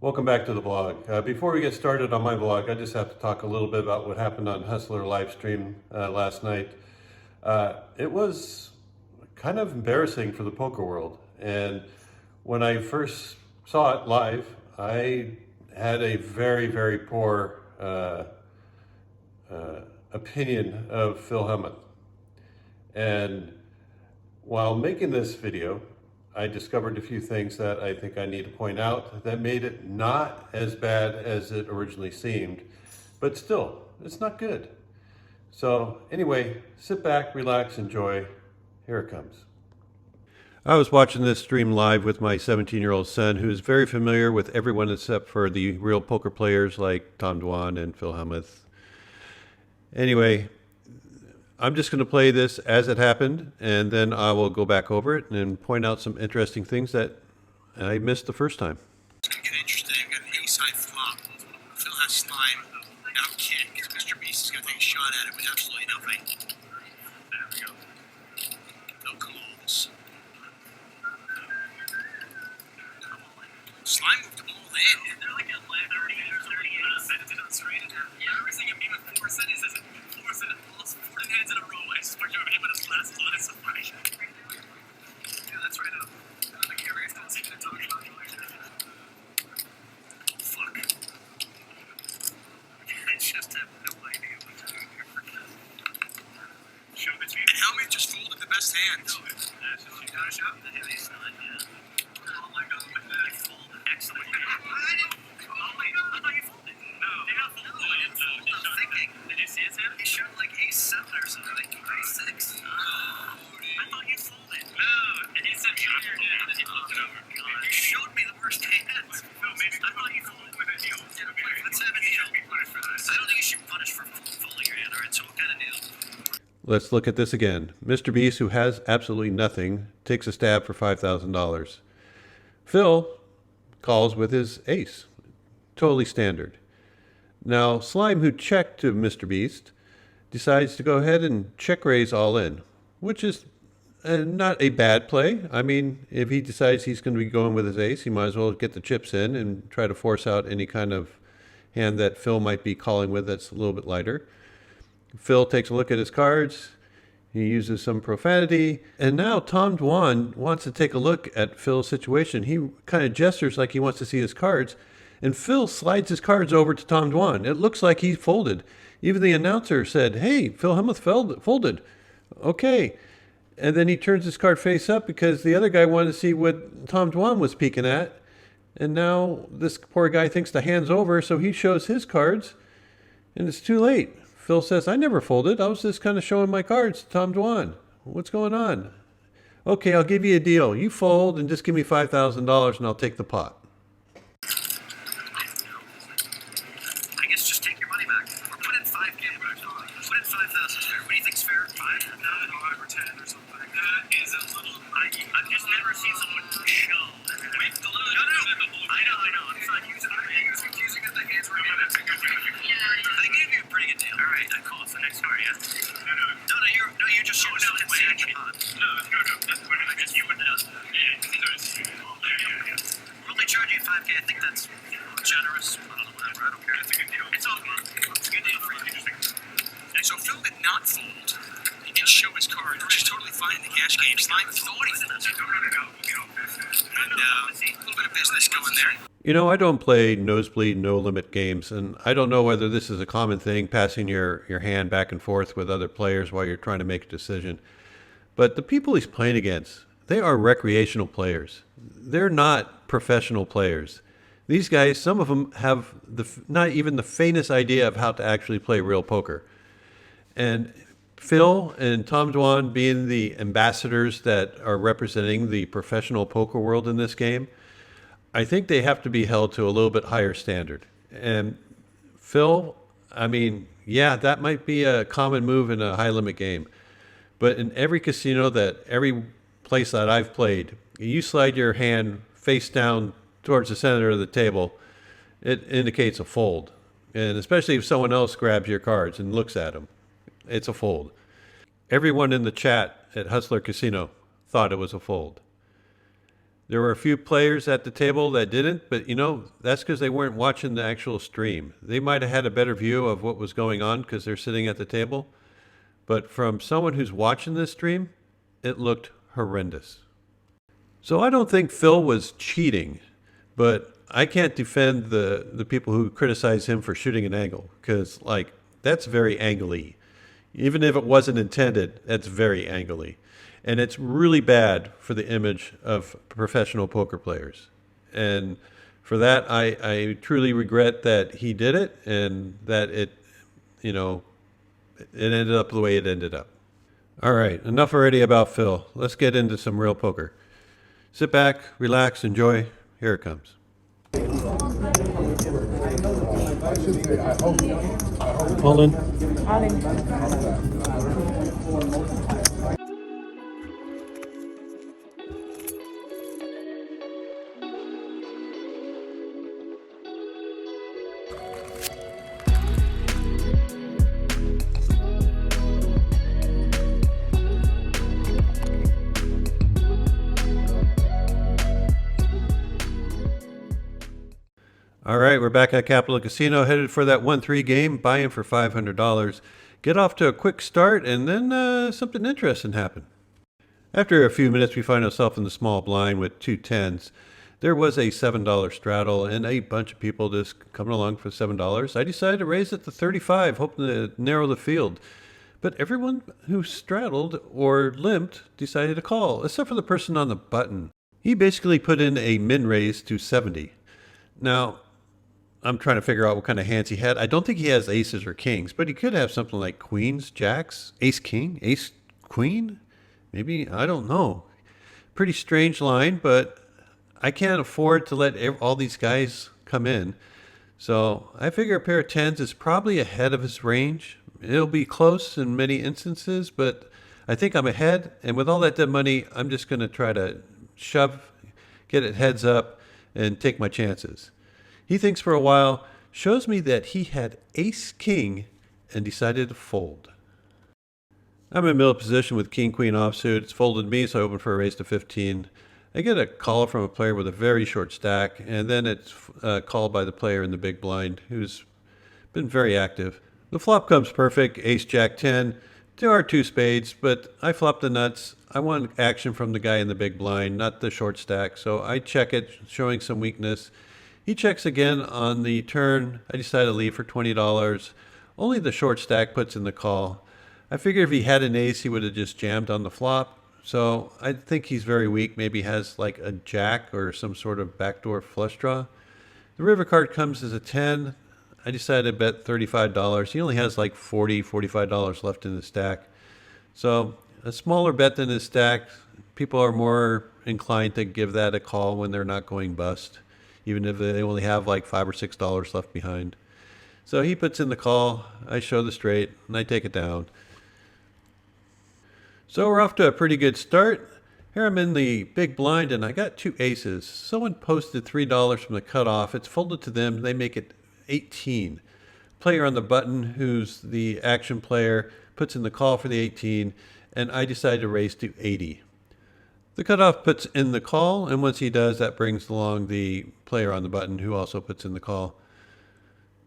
Welcome back to the vlog. Before we get started on my vlog, I just have to talk a little bit about what happened on Hustler livestream last night. It was kind of embarrassing for the poker world. And when I first saw it live, I had a very, very poor opinion of Phil Hellmuth. And while making this video, I discovered a few things that I think I need to point out that made it not as bad as it originally seemed, but still, it's not good. So anyway, sit back, relax, enjoy. Here it comes. I was watching this stream live with my 17-year-old son, who is very familiar with everyone except for the real poker players like Tom Dwan and Phil Hellmuth. Anyway, I'm just going to play this as it happened, and then I will go back over it and point out some interesting things that I missed the first time. It's going to get interesting. I've got an ace-high flop. Phil has slime. Now kick. Mr. Beast is going to take a shot at it with absolutely nothing. There we go. No calls. Slime moved them all in. They're like at 30 or 38. It's not straight. Yeah, everything of me with 4 cents. He says 4 cents. Lost 14 hands in a row. I just fucked over him with his glasses on. It's so funny. Yeah, that's right up. The carriers don't seem to talk about it. Fuck. I just have no idea what to do here. Show between. And Helmet just folded the best hand. You got a shot? The heavy's not, yeah. Oh my god, I folded. Excellent. Oh my god, I thought you folded. No. Did not fold. No, I didn't fold. I'm thinking. Did you see his hand? He showed like ace 7 or something. Ace 6. Oh, I thought you folded. No. And he said junior did. And he looked it over. God. You showed me the worst hands. No, maybe I thought you folded with a deal. Let's have a deal. I don't think you should punish for folding your hand. All right, so what kind of deal? Let's look at this again. Mr. Beast, who has absolutely nothing, takes a stab for $5,000. Phil calls with his ace. Totally standard. Now, Slime, who checked to Mr. Beast, decides to go ahead and check raise all in, which is not a bad play. I mean, if he decides he's going to be going with his ace, he might as well get the chips in and try to force out any kind of hand that Phil might be calling with that's a little bit lighter. Phil takes a look at his cards. He uses some profanity. And now Tom Dwan wants to take a look at Phil's situation. He kind of gestures like he wants to see his cards. And Phil slides his cards over to Tom Dwan. It looks like he folded. Even the announcer said, "Hey, Phil Hellmuth folded." Okay. And then he turns his card face up because the other guy wanted to see what Tom Dwan was peeking at. And now this poor guy thinks the hand's over, so he shows his cards. And it's too late. Phil says, "I never folded. I was just kind of showing my cards to Tom Dwan. What's going on?" "Okay, I'll give you a deal. You fold and just give me $5,000 and I'll take the pot." I guess just take your money back. Or put in 5K. Put in 5,000 fair. What do you think's fair? 5? No, 5 or 10 or something. That is a little... I've just never seen someone show. I know. I'm not using it. He was confusing it. The hands were in it. I gave you a pretty good deal. All right, I call it the next card, yeah? No, you just showed us the action on. No, that's what I just, you wouldn't know. Yeah, we're only charging you 5K. I think that's generous. I don't know, whatever. I don't care. It's a good deal. It's all good. It's a good deal for you. So Phil did not fold. He did show his cards, which is totally fine in the cash game. Slime thought he folded. And a little bit of business going there. You know, I don't play nosebleed, no-limit games, and I don't know whether this is a common thing, passing your hand back and forth with other players while you're trying to make a decision. But the people he's playing against, they are recreational players. They're not professional players. These guys, some of them have not even the faintest idea of how to actually play real poker. And Phil and Tom Dwan being the ambassadors that are representing the professional poker world in this game, I think they have to be held to a little bit higher standard. And Phil, I mean, yeah, that might be a common move in a high limit game. But in every casino every place that I've played, you slide your hand face down towards the center of the table, it indicates a fold. And especially if someone else grabs your cards and looks at them, it's a fold. Everyone in the chat at Hustler Casino thought it was a fold. There were a few players at the table that didn't, but that's because they weren't watching the actual stream. They might have had a better view of what was going on because they're sitting at the table. But from someone who's watching this stream, it looked horrendous. So I don't think Phil was cheating, but I can't defend the people who criticize him for shooting an angle because, that's very angly. Even if it wasn't intended, that's very angly. And it's really bad for the image of professional poker players. And for that, I truly regret that he did it and that it ended up the way it ended up. All right, enough already about Phil. Let's get into some real poker. Sit back, relax, enjoy. Here it comes. All in. All in. All right, we're back at Capital Casino, headed for that 1-3 game, buy-in for $500. Get off to a quick start, and then something interesting happened. After a few minutes, we find ourselves in the small blind with 2 10s. There was a $7 straddle, and a bunch of people just coming along for $7. I decided to raise it to 35, hoping to narrow the field. But everyone who straddled or limped decided to call, except for the person on the button. He basically put in a min raise to 70. Now, I'm trying to figure out what kind of hands he had. I don't think he has aces or kings, but he could have something like queens, jacks, ace king, ace queen. Maybe, I don't know. Pretty strange line, but I can't afford to let all these guys come in. So I figure a pair of 10s is probably ahead of his range. It'll be close in many instances, but I think I'm ahead. And with all that dead money, I'm just going to try to shove, get it heads up, and take my chances. He thinks for a while, shows me that he had ace king, and decided to fold. I'm in middle position with king queen offsuit. It's folded me, so I open for a raise to 15. I get a call from a player with a very short stack, and then it's called by the player in the big blind, who's been very active. The flop comes perfect, ace jack 10. There are 2 spades, but I flop the nuts. I want action from the guy in the big blind, not the short stack, so I check it, showing some weakness. He checks again on the turn. I decide to leave for $20. Only the short stack puts in the call. I figure if he had an ace, he would have just jammed on the flop. So I think he's very weak. Maybe has like a jack or some sort of backdoor flush draw. The river card comes as a 10. I decided to bet $35. He only has like $45 left in the stack. So a smaller bet than his stack. People are more inclined to give that a call when they're not going bust, even if they only have like $5 or $6 left behind. So he puts in the call, I show the straight, and I take it down. So we're off to a pretty good start. Here I'm in the big blind, and I got 2 aces. Someone posted $3 from the cutoff. It's folded to them. They make it 18. Player on the button, who's the action player, puts in the call for the 18, and I decide to raise to 80. The cutoff puts in the call, and once he does, that brings along the player on the button who also puts in the call.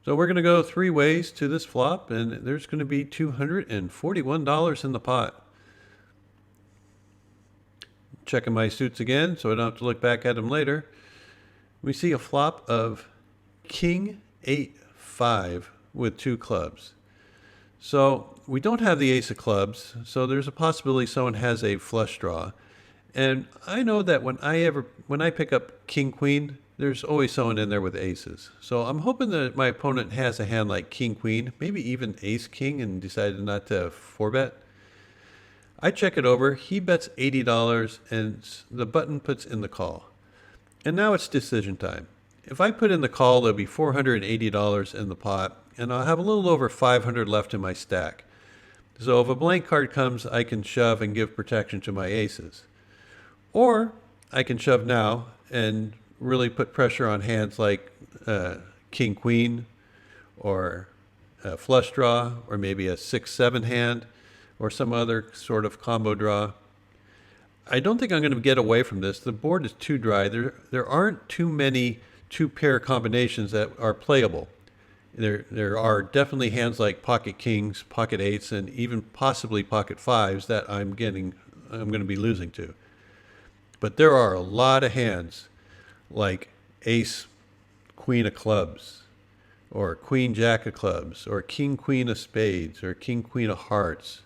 So we're going to go 3 ways to this flop, and there's going to be $241 in the pot. Checking my suits again so I don't have to look back at them later. We see a flop of king 8-5 with 2 clubs. So we don't have the ace of clubs, so there's a possibility someone has a flush draw. And I know that when I pick up king queen, there's always someone in there with aces. So I'm hoping that my opponent has a hand like king queen, maybe even ace king, and decided not to 4-bet. I check it over. He bets $80, and the button puts in the call. And now it's decision time. If I put in the call, there'll be $480 in the pot, and I'll have a little over $500 left in my stack. So if a blank card comes, I can shove and give protection to my aces. Or I can shove now and really put pressure on hands like king queen, or a flush draw, or maybe a 6-7 hand, or some other sort of combo draw. I don't think I'm going to get away from this. The board is too dry. There aren't too many two-pair combinations that are playable. There are definitely hands like pocket kings, pocket eights, and even possibly pocket fives that I'm going to be losing to. But there are a lot of hands like ace, queen of clubs, or queen jack of clubs, or king queen of spades, or king queen of hearts.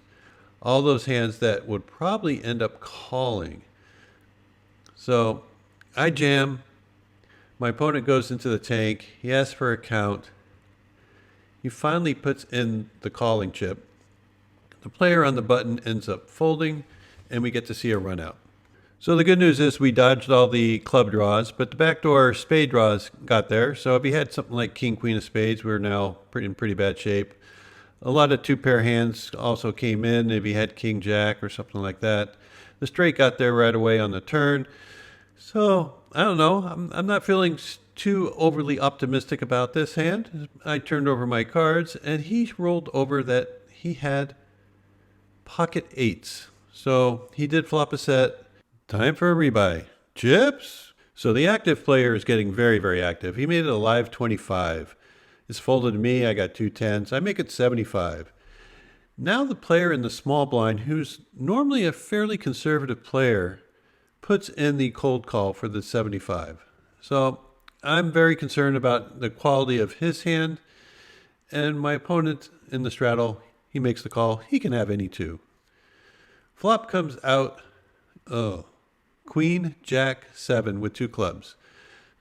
All those hands that would probably end up calling. So I jam. My opponent goes into the tank. He asks for a count. He finally puts in the calling chip. The player on the button ends up folding, and we get to see a run out. So the good news is we dodged all the club draws, but the backdoor spade draws got there. So if he had something like king, queen of spades, we're now in pretty bad shape. A lot of two-pair hands also came in if he had king, jack, or something like that. The straight got there right away on the turn. So I don't know. I'm not feeling too overly optimistic about this hand. I turned over my cards, and he rolled over that he had pocket eights. So he did flop a set. Time for a rebuy. Chips? So the active player is getting very, very active. He made it a live 25. It's folded to me. I got 2 10s. I make it 75. Now the player in the small blind, who's normally a fairly conservative player, puts in the cold call for the 75. So I'm very concerned about the quality of his hand, and my opponent in the straddle, he makes the call. He can have any two. Flop comes out, queen, jack, 7 with 2 clubs.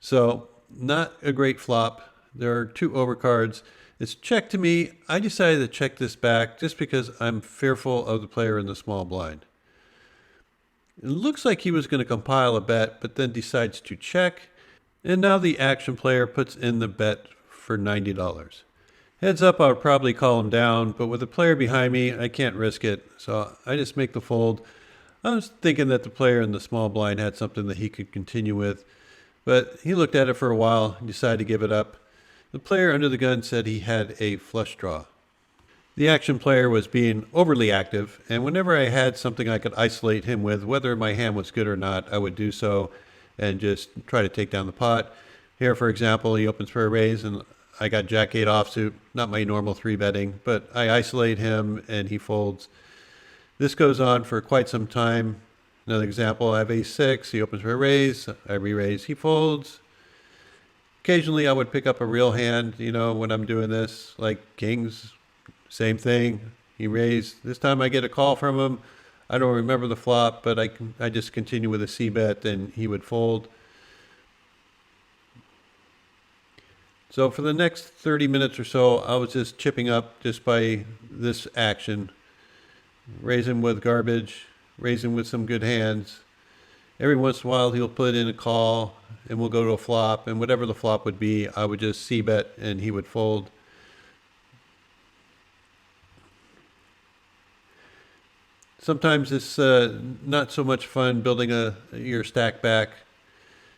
So not a great flop. There are 2 overcards. It's check to me. I decided to check this back just because I'm fearful of the player in the small blind. It looks like he was going to compile a bet, but then decides to check. And now the action player puts in the bet for $90. Heads up, I would probably call him down, but with the player behind me, I can't risk it. So I just make the fold. I was thinking that the player in the small blind had something that he could continue with, but he looked at it for a while and decided to give it up. The player under the gun said he had a flush draw. The action player was being overly active, and whenever I had something I could isolate him with, whether my hand was good or not, I would do so and just try to take down the pot. Here, for example, he opens for a raise, and I got jack 8 offsuit, not my normal 3-betting, but I isolate him, and he folds. This goes on for quite some time. Another example, I have ace 6, he opens for a raise, I re-raise, he folds. Occasionally, I would pick up a real hand, when I'm doing this, like kings, same thing. He raised. This time I get a call from him. I don't remember the flop, but I just continue with a c-bet, and he would fold. So for the next 30 minutes or so, I was just chipping up just by this action. Raising with garbage, raising with some good hands. Every once in a while, he'll put in a call, and we'll go to a flop, and whatever the flop would be, I would just c-bet, and he would fold. Sometimes it's not so much fun building your stack back.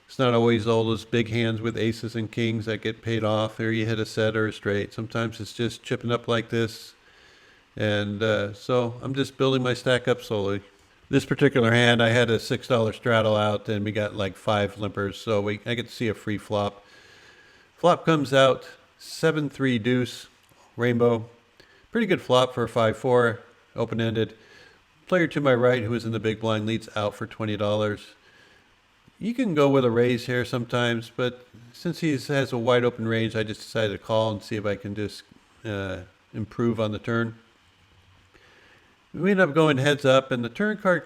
It's not always all those big hands with aces and kings that get paid off, or you hit a set or a straight. Sometimes it's just chipping up like this. And so I'm just building my stack up slowly. This particular hand, I had a $6 straddle out, and we got like 5 limpers, so I get to see a free flop. Flop comes out, 7-3 deuce, rainbow. Pretty good flop for a 5-4, open-ended. Player to my right, who is in the big blind, leads out for $20. You can go with a raise here sometimes, but since he has a wide open range, I just decided to call and see if I can just improve on the turn. We end up going heads up, and the turn card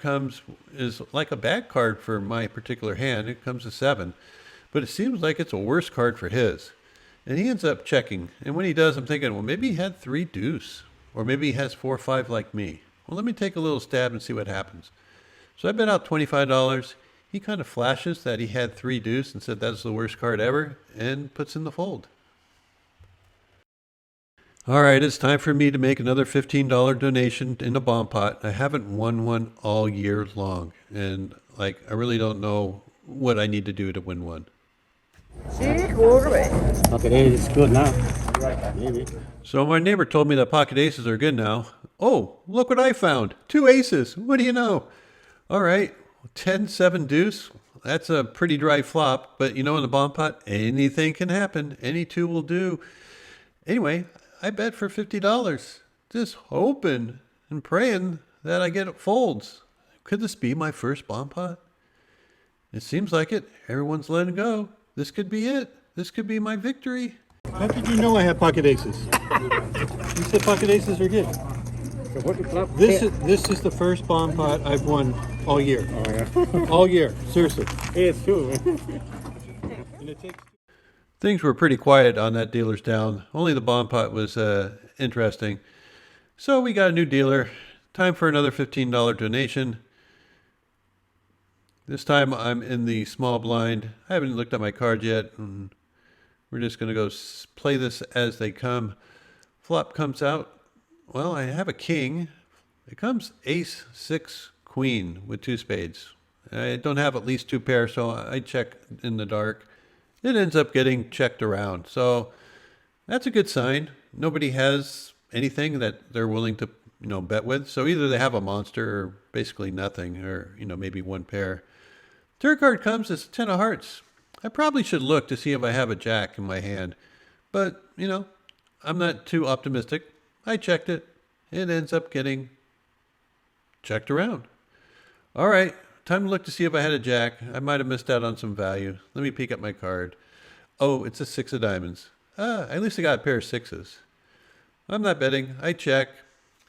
is like a bad card for my particular hand. It comes a 7, but it seems like it's a worse card for his. And he ends up checking, and when he does, I'm thinking, well, maybe he had 3 deuce, or maybe he has 4-5 like me. Well, let me take a little stab and see what happens. So I bet out $25. He kind of flashes that he had 3 deuce and said that's the worst card ever, and puts in the fold. All right, it's time for me to make another $15 donation in a bomb pot. I haven't won one all year long, and I really don't know what I need to do to win one. Pocket eight is good now. Maybe. So my neighbor told me that pocket aces are good now. Oh, look what I found. 2 aces. What do you know? All right. 10-7 deuce. That's a pretty dry flop, but you know, in the bomb pot, anything can happen. Any two will do. Anyway, I bet for $50, just hoping and praying that I get it folds. Could this be my first bomb pot? It seems like it. Everyone's letting go. This could be it. This could be my victory. How did you know I had pocket aces? You said pocket aces are good. So what the club? This is the first bomb pot I've won all year. Oh yeah. All year, seriously. It's true. And it takes. Things were pretty quiet on that dealer's down. Only the bomb pot was interesting. So we got a new dealer. Time for another $15 donation. This time I'm in the small blind. I haven't looked at my cards yet. And we're just going to go play this as they come. Flop comes out. Well, I have a king. It comes ace, six, queen with two spades. I don't have at least two pairs, so I check in the dark. It ends up getting checked around. So that's a good sign. Nobody has anything that they're willing to, bet with. So either they have a monster or basically nothing, or, maybe one pair. Third card comes as 10 of hearts. I probably should look to see if I have a jack in my hand. But, I'm not too optimistic. I checked it. It ends up getting checked around. All right. Time to look to see if I had a jack. I might have missed out on some value. Let me peek at my card. Oh, it's a six of diamonds. At least I got a pair of sixes. I'm not betting. I check.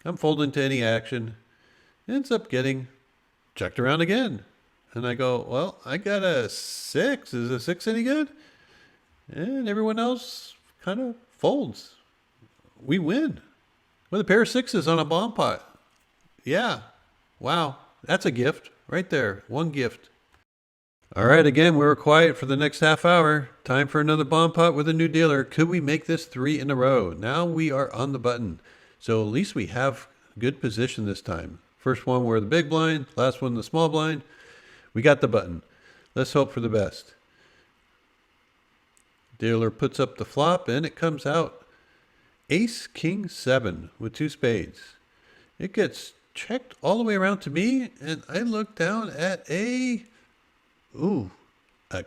I'm folding to any action. It ends up getting checked around again. And I go, well, I got a six. Is a six any good? And everyone else kind of folds. We win with a pair of sixes on a bomb pot. Yeah. Wow. That's a gift right there. One gift. All right. Again, we were quiet for the next half hour. Time for another bomb pot with a new dealer. Could we make this 3 in a row? Now we are on the button. So at least we have good position this time. First one, we're the big blind. Last one, the small blind. We got the button. Let's hope for the best. Dealer puts up the flop and it comes out ace, king, 7 with two spades. It gets checked all the way around to me, and I look down at a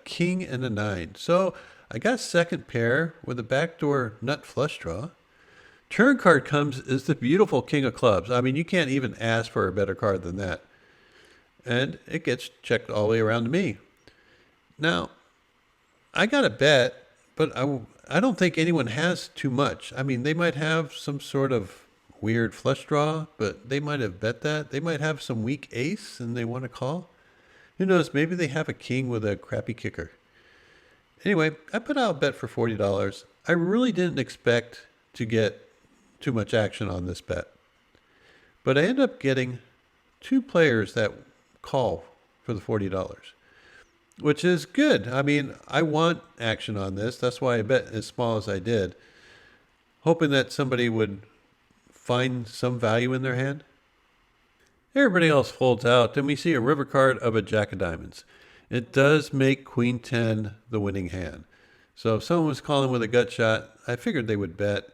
king and a 9. So I got second pair with a backdoor nut flush draw. Turn card comes is the beautiful king of clubs. I mean, you can't even ask for a better card than that. And it gets checked all the way around to me. Now, I got a bet, but I don't think anyone has too much. I mean, they might have some sort of weird flush draw, but they might have bet that. They might have some weak ace and they want to call. Who knows? Maybe they have a king with a crappy kicker. Anyway, I put out a bet for $40. I really didn't expect to get too much action on this bet. But I end up getting two players that call for the $40, which is good. I mean, I want action on this. That's why I bet as small as I did, hoping that somebody would find some value in their hand. Everybody else folds out, and we see a river card of a jack of diamonds. It does make queen 10 the winning hand. So if someone was calling with a gut shot, I figured they would bet.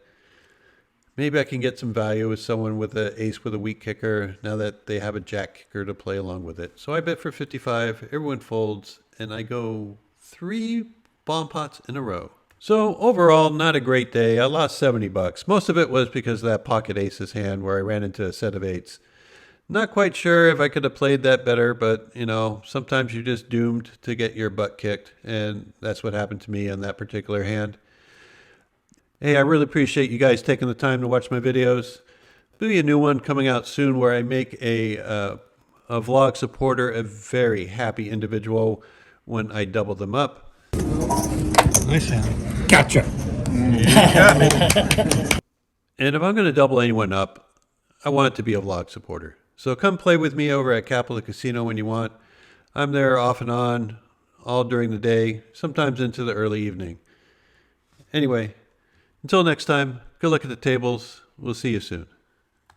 Maybe I can get some value with someone with an ace with a weak kicker now that they have a jack kicker to play along with it. So I bet for 55. Everyone folds, and I go 3 bomb pots in a row. So overall, not a great day. I lost $70. Most of it was because of that pocket aces hand where I ran into a set of 8s. Not quite sure if I could have played that better, but sometimes you're just doomed to get your butt kicked, and that's what happened to me on that particular hand. Hey, I really appreciate you guys taking the time to watch my videos. There'll be a new one coming out soon where I make a vlog supporter a very happy individual when I double them up. Nice hand. Gotcha. And if I'm going to double anyone up, I want it to be a vlog supporter. So come play with me over at Capital Casino when you want. I'm there off and on, all during the day, sometimes into the early evening. Anyway, until next time, good luck at the tables. We'll see you soon.